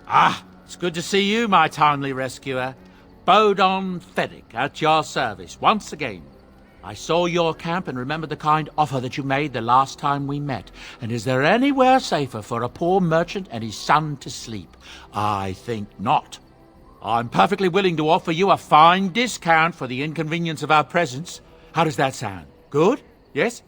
Ah, it's good to see you, my timely rescuer. Bodon Feddick, at your service, once again. I saw your camp and remembered the kind offer that you made the last time we met. And is there anywhere safer for a poor merchant and his son to sleep? I think not. I'm perfectly willing to offer you a fine discount for the inconvenience of our presence. How does that sound? Good? Yes?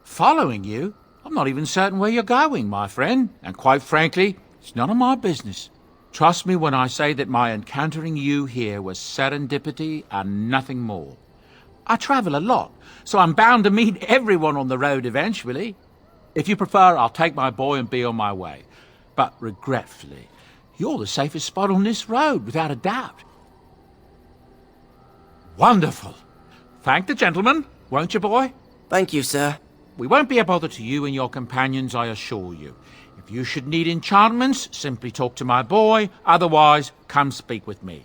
Following you? I'm not even certain where you're going, my friend. And quite frankly, it's none of my business. Trust me when I say that my encountering you here was serendipity and nothing more. I travel a lot, so I'm bound to meet everyone on the road eventually. If you prefer, I'll take my boy and be on my way. But regretfully, you're the safest spot on this road, without a doubt. Wonderful. Thank the gentleman, won't you, boy? Thank you, sir. We won't be a bother to you and your companions, I assure you. If you should need enchantments, simply talk to my boy. Otherwise, come speak with me.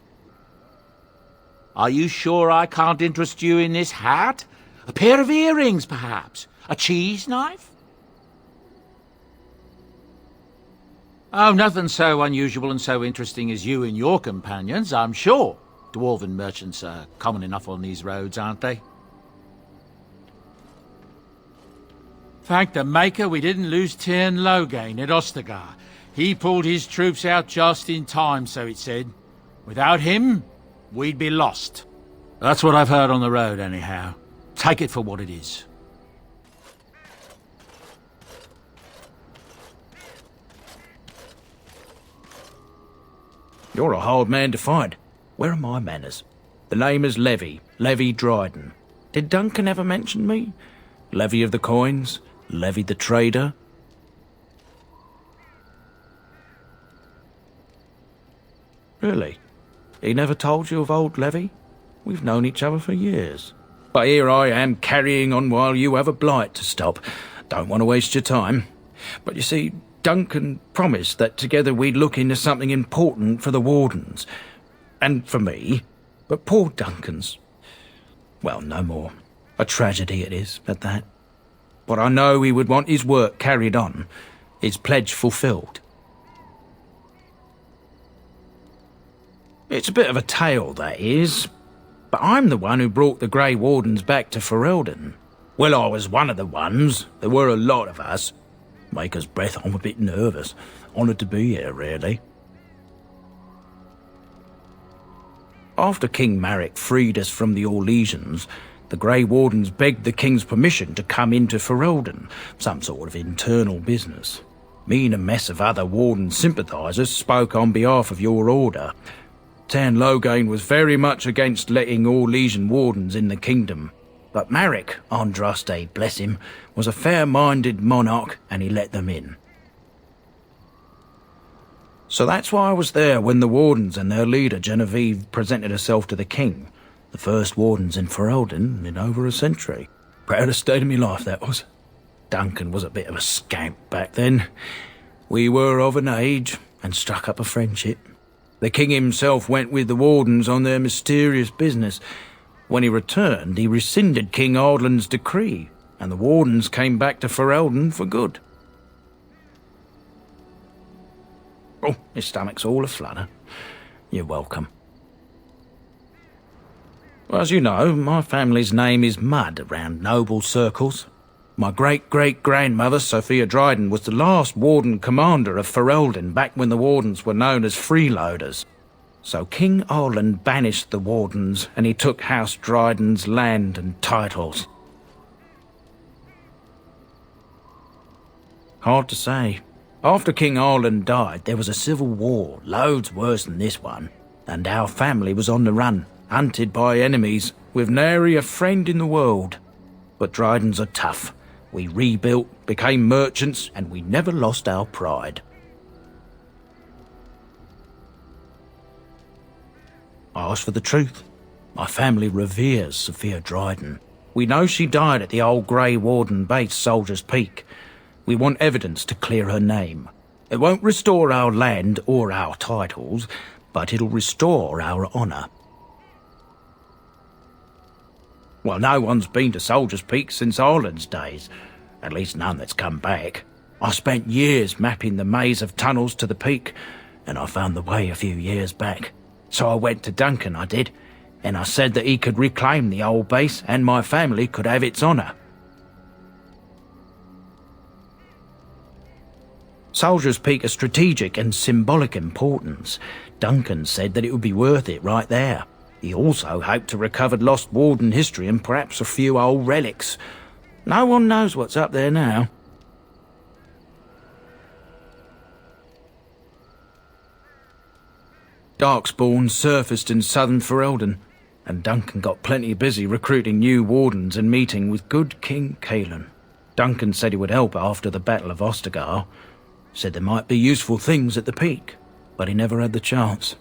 Are you sure I can't interest you in this hat? A pair of earrings, perhaps? A cheese knife? Oh, nothing so unusual and so interesting as you and your companions, I'm sure. Dwarven merchants are common enough on these roads, aren't they? Thank the Maker we didn't lose Tyrn Loghain at Ostagar. He pulled his troops out just in time, so it said. Without him, we'd be lost. That's what I've heard on the road, anyhow. Take it for what it is. You're a hard man to find. Where are my manners? The name is Levy Dryden. Did Duncan ever mention me? Levy of the coins? Levy the trader? Really? He never told you of old Levy? We've known each other for years. But here I am carrying on while you have a blight to stop. Don't want to waste your time. But you see, Duncan promised that together we'd look into something important for the Wardens. And for me. But poor Duncan's... well, no more. A tragedy it is, at that. But I know he would want his work carried on, his pledge fulfilled. It's a bit of a tale, that is. But I'm the one who brought the Grey Wardens back to Ferelden. Well, I was one of the ones. There were a lot of us. Maker's breath, I'm a bit nervous. Honoured to be here, really. After King Marek freed us from the Orlesians, the Grey Wardens begged the King's permission to come into Ferelden, some sort of internal business. Me and a mess of other Warden sympathisers spoke on behalf of your order. Tyrn Loghain was very much against letting Orlesian Wardens in the kingdom. But Marek, Andraste, bless him, was a fair-minded monarch and he let them in. So that's why I was there when the Wardens and their leader Genevieve presented herself to the King. The first Wardens in Ferelden in over a century. Proudest day of my life, that was. Duncan was a bit of a scamp back then. We were of an age and struck up a friendship. The King himself went with the Wardens on their mysterious business. When he returned, he rescinded King Ardland's decree, and the Wardens came back to Ferelden for good. Oh, my stomach's all a-flutter. You're welcome. Well, as you know, my family's name is Mud around noble circles. My great-great-grandmother, Sophia Dryden, was the last Warden commander of Ferelden back when the Wardens were known as freeloaders. So King Arland banished the Wardens and he took House Dryden's land and titles. Hard to say. After King Arland died, there was a civil war, loads worse than this one, and our family was on the run, hunted by enemies, with nary a friend in the world. But Drydens are tough. We rebuilt, became merchants, and we never lost our pride. I asked for the truth. My family reveres Sophia Dryden. We know she died at the old Grey Warden base, Soldier's Peak. We want evidence to clear her name. It won't restore our land or our titles, but it'll restore our honour. Well, no one's been to Soldier's Peak since Ireland's days. At least none that's come back. I spent years mapping the maze of tunnels to the peak, and I found the way a few years back. So I went to Duncan, I did, and I said that he could reclaim the old base and my family could have its honour. Soldier's Peak is strategic and symbolic importance. Duncan said that it would be worth it right there. He also hoped to recover lost Warden history and perhaps a few old relics. No one knows what's up there now. Darkspawn surfaced in southern Ferelden, and Duncan got plenty busy recruiting new wardens and meeting with good King Caelan. Duncan said he would help after the Battle of Ostagar. Said there might be useful things at the peak, but he never had the chance.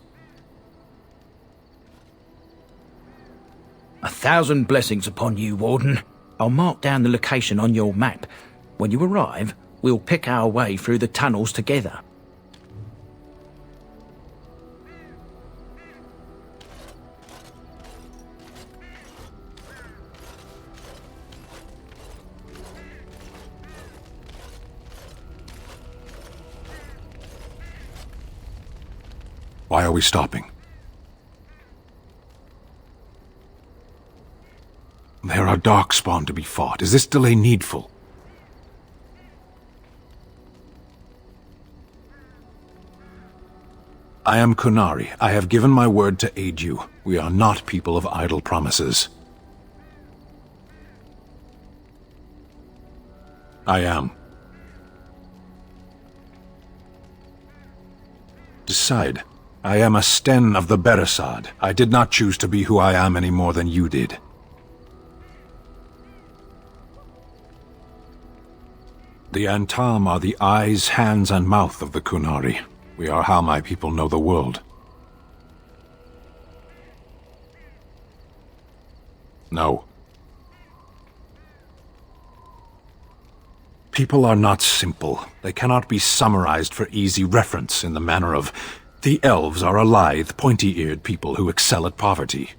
1,000 blessings upon you, Warden. I'll mark down the location on your map. When you arrive, we'll pick our way through the tunnels together. Why are we stopping? There are darkspawn to be fought. Is this delay needful? I am Kunari. I have given my word to aid you. We are not people of idle promises. I am. Decide. I am a Sten of the Beresad. I did not choose to be who I am any more than you did. The Antam are the eyes, hands, and mouth of the Kunari. We are how my people know the world. No. People are not simple. They cannot be summarized for easy reference in the manner of the elves are a lithe, pointy-eared people who excel at poverty.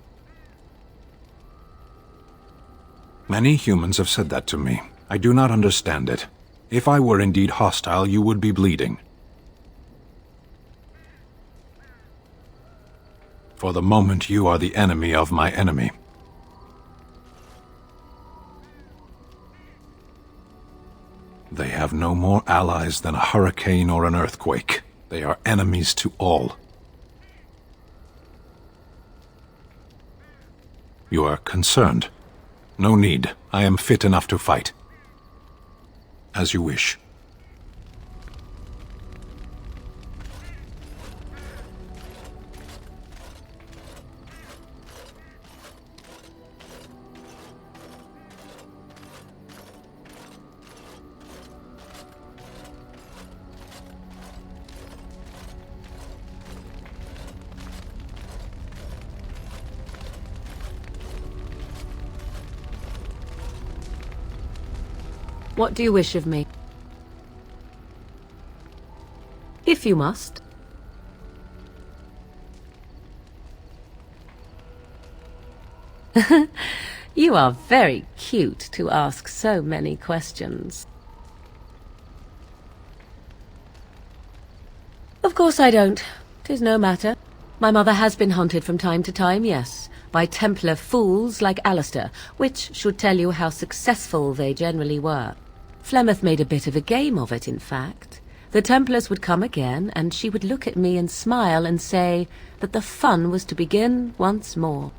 Many humans have said that to me. I do not understand it. If I were indeed hostile, you would be bleeding. For the moment, you are the enemy of my enemy. They have no more allies than a hurricane or an earthquake. They are enemies to all. You are concerned. No need. I am fit enough to fight. As you wish. What do you wish of me? If you must. You are very cute to ask so many questions. Of course I don't. 'Tis no matter. My mother has been hunted from time to time, yes, by Templar fools like Alistair, which should tell you how successful they generally were. Flemeth made a bit of a game of it, in fact. The Templars would come again, and she would look at me and smile and say that the fun was to begin once more.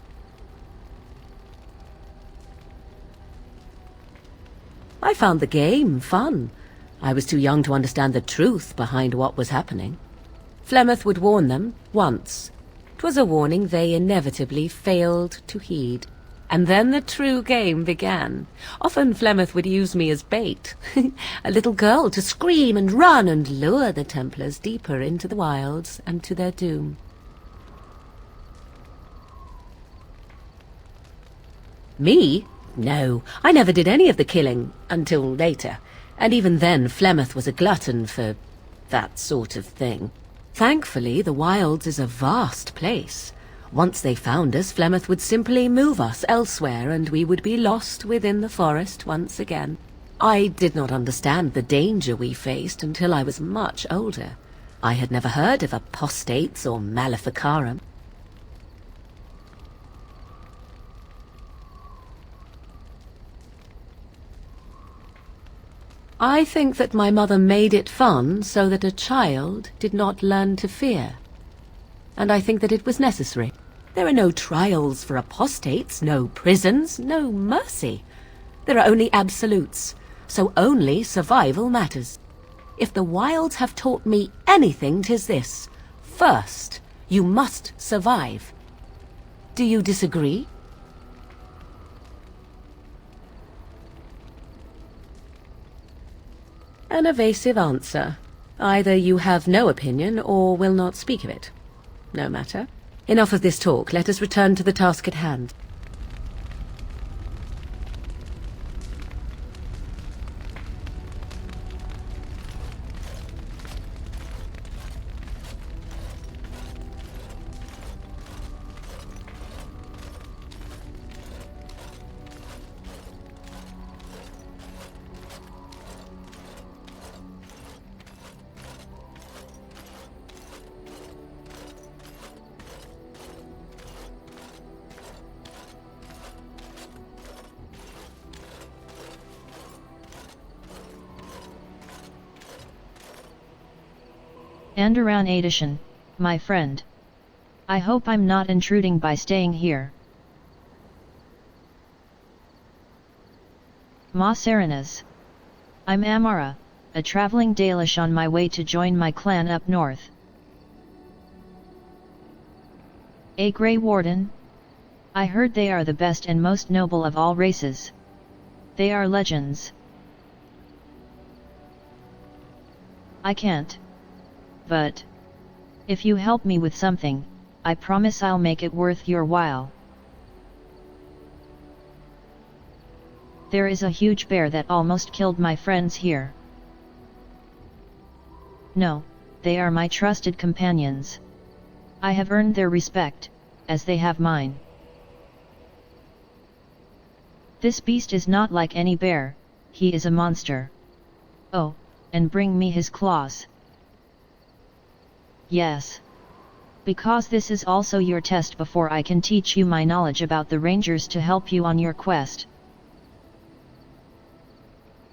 I found the game fun. I was too young to understand the truth behind what was happening. Flemeth would warn them once. 'Twas a warning they inevitably failed to heed. And then the true game began. Often Flemeth would use me as bait, a little girl to scream and run and lure the Templars deeper into the wilds and to their doom. Me? No, I never did any of the killing, until later. And even then Flemeth was a glutton for that sort of thing. Thankfully, the wilds is a vast place. Once they found us, Flemeth would simply move us elsewhere, and we would be lost within the forest once again. I did not understand the danger we faced until I was much older. I had never heard of apostates or maleficarum. I think that my mother made it fun so that a child did not learn to fear. And I think that it was necessary. There are no trials for apostates, no prisons, no mercy. There are only absolutes, so only survival matters. If the wilds have taught me anything, 'tis this. First, you must survive. Do you disagree? An evasive answer. Either you have no opinion or will not speak of it. No matter. Enough of this talk. Let us return to the task at hand. Aedan Aedan, my friend. I hope I'm not intruding by staying here. Massacre. I'm Amara, a traveling Dalish on my way to join my clan up north. A Grey Warden? I heard they are the best and most noble of all races. They are legends. I can't. But if you help me with something, I promise I'll make it worth your while. There is a huge bear that almost killed my friends here. No, they are my trusted companions. I have earned their respect, as they have mine. This beast is not like any bear, he is a monster. Oh, and bring me his claws. Yes. Because this is also your test before I can teach you my knowledge about the rangers to help you on your quest.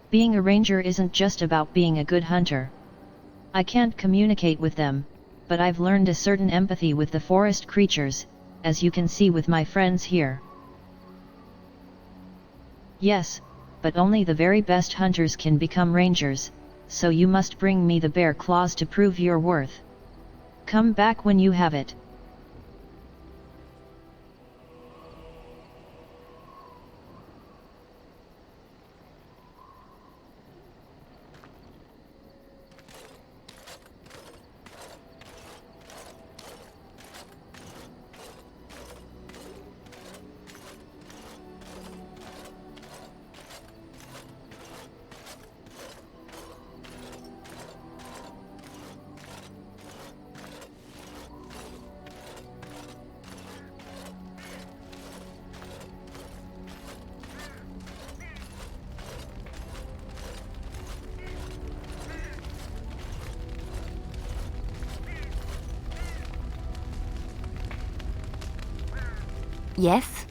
Being a ranger isn't just about being a good hunter. I can't communicate with them, but I've learned a certain empathy with the forest creatures, as you can see with my friends here. Yes, but only the very best hunters can become rangers, so you must bring me the bear claws to prove your worth. Come back when you have it. Yes?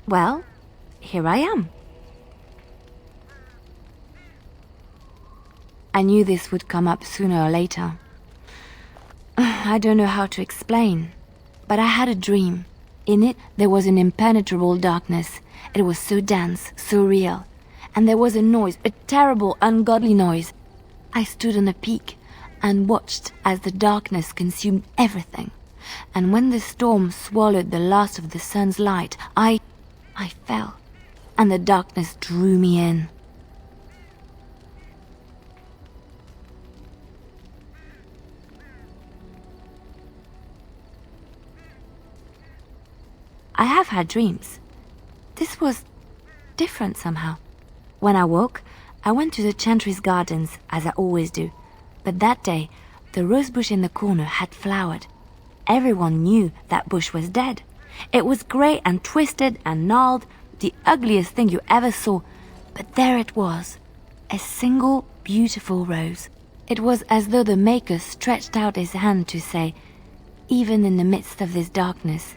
Well, here I am. I knew this would come up sooner or later. I don't know how to explain, but I had a dream. In it, there was an impenetrable darkness. It was so dense, so real. And there was a noise, a terrible, ungodly noise. I stood on a peak and watched as the darkness consumed everything. And when the storm swallowed the last of the sun's light, I fell, and the darkness drew me in. I have had dreams. This was different somehow. When I woke, I went to the Chantry's gardens, as I always do. But that day, the rosebush in the corner had flowered. Everyone knew that bush was dead. It was grey and twisted and gnarled, the ugliest thing you ever saw, but there it was, a single beautiful rose. It was as though the Maker stretched out his hand to say, even in the midst of this darkness,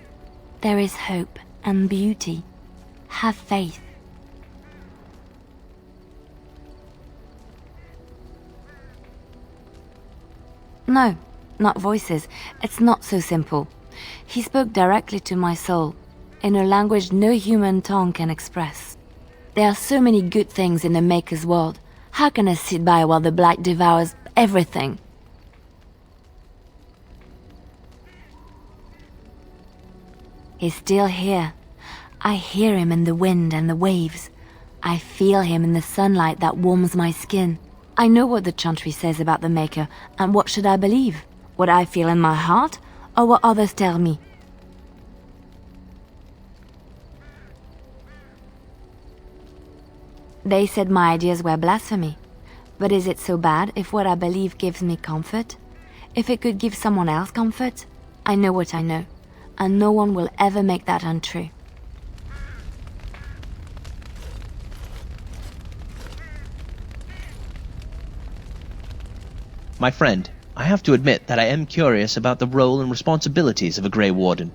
there is hope and beauty. Have faith. No, not voices. It's not so simple. He spoke directly to my soul, in a language no human tongue can express. There are so many good things in the Maker's world. How can I sit by while the Blight devours everything? He's still here. I hear him in the wind and the waves. I feel him in the sunlight that warms my skin. I know what the chantry says about the Maker, and what should I believe? What I feel in my heart, or what others tell me? They said my ideas were blasphemy. But is it so bad if what I believe gives me comfort? If it could give someone else comfort? I know what I know, and no one will ever make that untrue. My friend, I have to admit that I am curious about the role and responsibilities of a Grey Warden.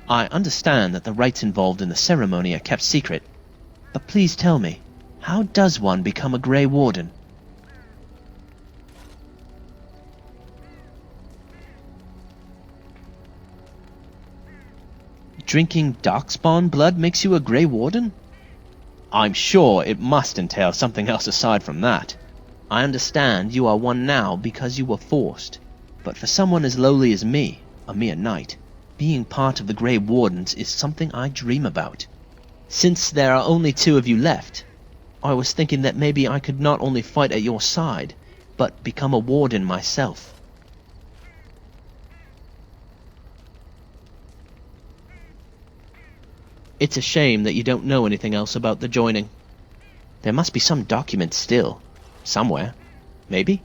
I understand that the rites involved in the ceremony are kept secret, but please tell me, how does one become a Grey Warden? Drinking Darkspawn blood makes you a Grey Warden? I'm sure it must entail something else aside from that. I understand you are one now because you were forced, but for someone as lowly as me, a mere knight, being part of the Grey Wardens is something I dream about. Since there are only 2 of you left, I was thinking that maybe I could not only fight at your side, but become a warden myself. It's a shame that you don't know anything else about the joining. There must be some document still. Somewhere. Maybe?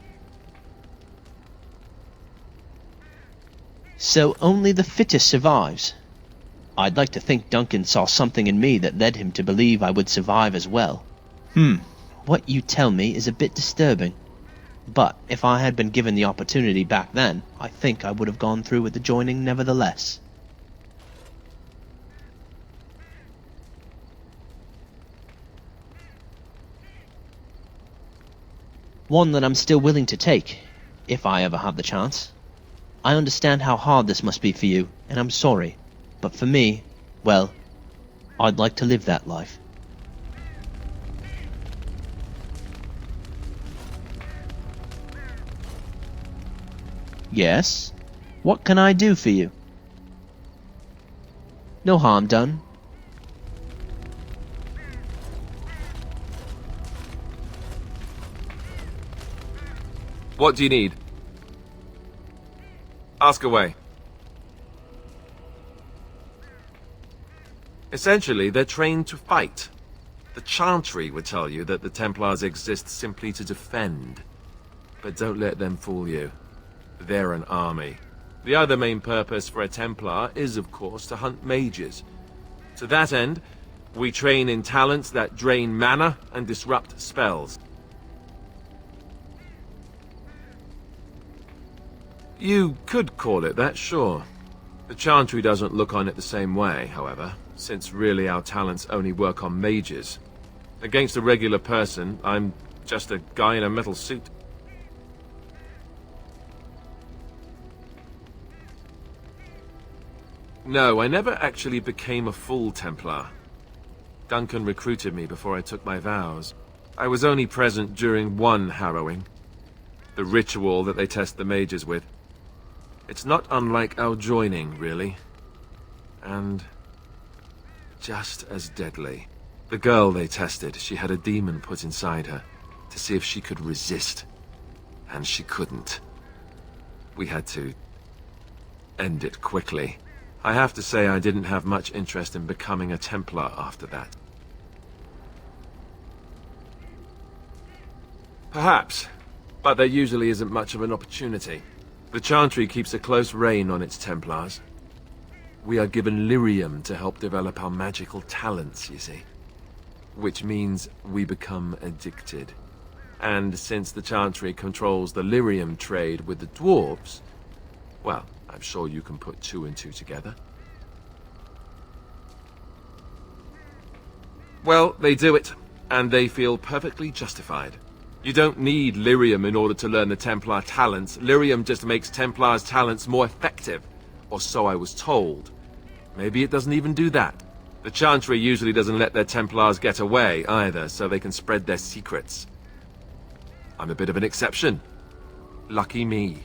So only the fittest survives. I'd like to think Duncan saw something in me that led him to believe I would survive as well. What you tell me is a bit disturbing. But if I had been given the opportunity back then, I think I would have gone through with the joining nevertheless. One that I'm still willing to take, if I ever have the chance. I understand how hard this must be for you, and I'm sorry. But for me, well, I'd like to live that life. Yes? What can I do for you? No harm done. What do you need? Ask away. Essentially, they're trained to fight. The Chantry would tell you that the Templars exist simply to defend. But don't let them fool you. They're an army. The other main purpose for a Templar is, of course, to hunt mages. To that end, we train in talents that drain mana and disrupt spells. You could call it that, sure. The Chantry doesn't look on it the same way, however, since really our talents only work on mages. Against a regular person, I'm just a guy in a metal suit. No, I never actually became a full Templar. Duncan recruited me before I took my vows. I was only present during one harrowing. The ritual that they test the mages with. It's not unlike our joining, really. And just as deadly. The girl they tested, she had a demon put inside her to see if she could resist. And she couldn't. We had to end it quickly. I have to say I didn't have much interest in becoming a Templar after that. Perhaps, but there usually isn't much of an opportunity. The Chantry keeps a close rein on its Templars. We are given lyrium to help develop our magical talents, you see. which means we become addicted. And since the Chantry controls the lyrium trade with the dwarves, well, I'm sure you can put two and two together. Well, they do it, and they feel perfectly justified. You don't need lyrium in order to learn the Templar talents. Lyrium just makes Templars' talents more effective, or so I was told. Maybe it doesn't even do that. The Chantry usually doesn't let their Templars get away either, so they can spread their secrets. I'm a bit of an exception. Lucky me.